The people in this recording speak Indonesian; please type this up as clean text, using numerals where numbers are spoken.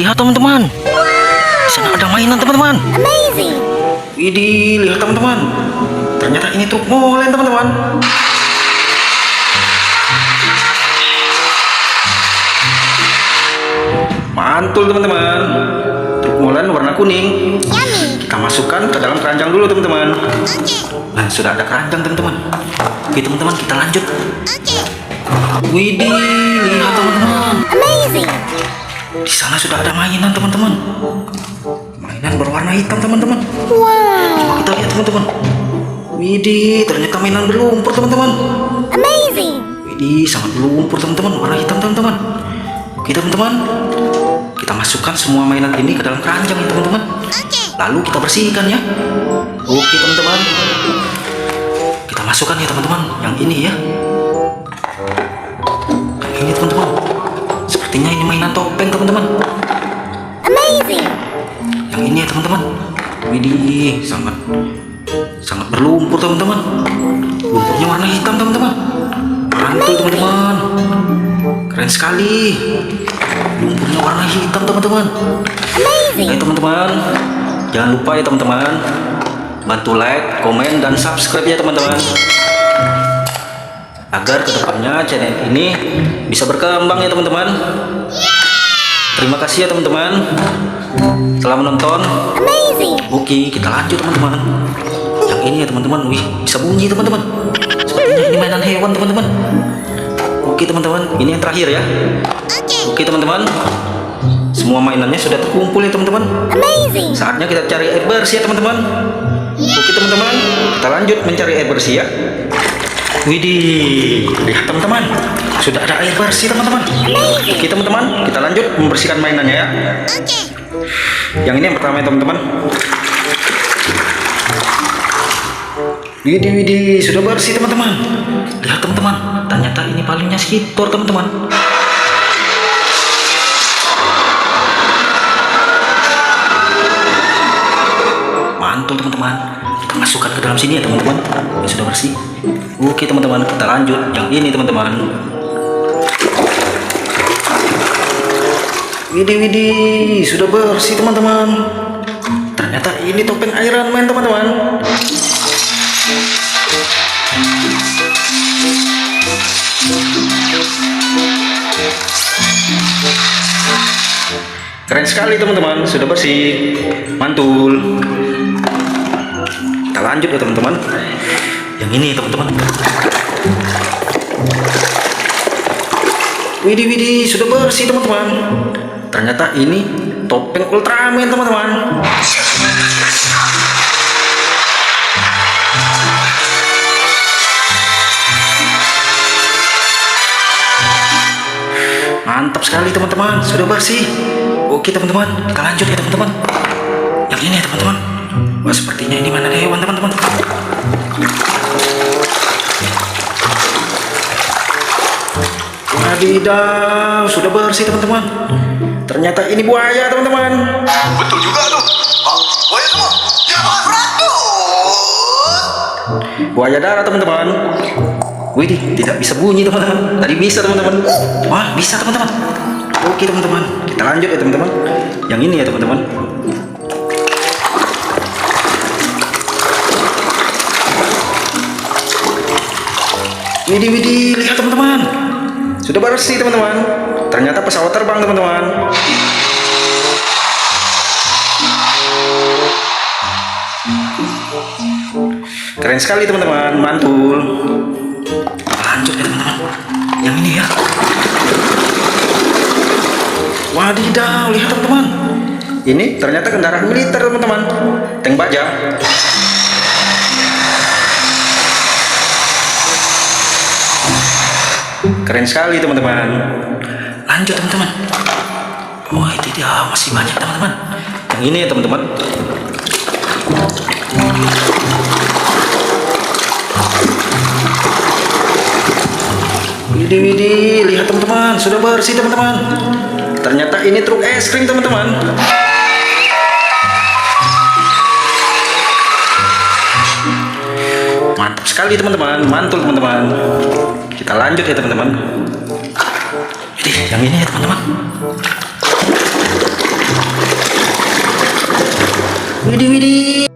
Lihat teman-teman, di sana ada mainan teman-teman. Amazing. Widih, lihat teman-teman. Ternyata ini truk molen teman-teman. Mantul teman-teman. Truk molen warna kuning. Yummy. Kita masukkan ke dalam keranjang dulu teman-teman. Okay. Nah, sudah ada keranjang teman-teman. Oke teman-teman, kita lanjut. Okay. Widih, lihat teman-teman. Amazing. Di sana sudah ada mainan teman-teman. Mainan berwarna hitam teman-teman. Wow. Coba kita lihat teman-teman. Widih, ternyata mainan berlumpur teman-teman. Amazing. Widih, sangat berlumpur teman-teman, warna hitam teman-teman. Oke teman-teman, kita masukkan semua mainan ini ke dalam keranjang ya teman-teman. Okay. Lalu kita bersihkan ya. Oke teman-teman, kita masukkan ya teman-teman yang ini ya. Yang ini teman-teman. Sepertinya ini mainan topeng teman-teman. Amazing. Yang ini ya teman-teman. Widih, sangat berlumpur teman-teman. Lumpurnya warna hitam teman-teman. Mantul teman-teman. Keren sekali. Lumpurnya warna hitam teman-teman. Amazing. Oke teman-teman, jangan lupa ya teman-teman, bantu like, komen, dan subscribe ya teman-teman, agar kedepannya channel ini bisa berkembang ya teman-teman. Terima kasih ya teman-teman telah menonton. Amazing. Oke, kita lanjut teman-teman. Yang ini ya teman-teman, wih, bisa bunyi teman-teman. Sepertinya ini mainan hewan teman-teman. Oke teman-teman, ini yang terakhir ya. Okay. Oke teman-teman, semua mainannya sudah terkumpul ya teman-teman. Amazing. Saatnya kita cari air bersih ya teman-teman. Oke teman-teman, kita lanjut mencari air bersih ya. Widih, lihat teman-teman, sudah ada air bersih teman-teman. Oke teman-teman, kita lanjut membersihkan mainannya ya. Okay. Yang ini yang pertama ya teman-teman. Widih, sudah bersih teman-teman. Lihat teman-teman, ternyata ini palingnya skitor teman-teman. Mantul teman-teman. Kita masukkan ke dalam sini ya teman-teman. Ini sudah bersih. Oke teman-teman, kita lanjut yang ini teman-teman. Widih, sudah bersih teman-teman. Ternyata ini topeng Iron Man teman-teman. Keren sekali teman-teman, sudah bersih, mantul. Kita lanjut ya teman-teman. Yang ini teman-teman. Widih, sudah bersih teman-teman. Ternyata ini topeng Ultraman teman-teman. Mantap sekali teman-teman, sudah bersih. Oke teman-teman, kita lanjut ya teman-teman. Yang ini ya teman-teman. Wah, sepertinya ini mainan hewan teman-teman. Wadidaw, sudah bersih teman-teman. Ternyata ini buaya teman-teman. Betul juga tuh. Buaya semua. Jangan ragu. Buaya darah teman-teman. Widih, tidak bisa bunyi teman-teman. Tadi bisa teman-teman. Wah, bisa teman-teman. Oke teman-teman, kita lanjut ya teman-teman. Yang ini ya teman-teman. Widih, lihat teman-teman. Sudah bersih teman-teman. Ternyata pesawat terbang teman-teman. Keren sekali teman-teman, mantul. Lanjut ya teman-teman. Yang ini ya. Wadidaw, lihat teman-teman. Ini ternyata kendaraan militer teman-teman. Tank baja. Keren sekali teman-teman. Lanjut teman-teman. Wah, itu dia, masih banyak teman-teman. Yang ini ya teman-teman. Widih, lihat teman-teman, sudah bersih teman-teman. Ternyata ini truk es krim teman-teman. Mantap sekali teman-teman, mantul teman-teman. Kita lanjut ya teman-teman. Yang ini ya teman-teman. Widih, widih.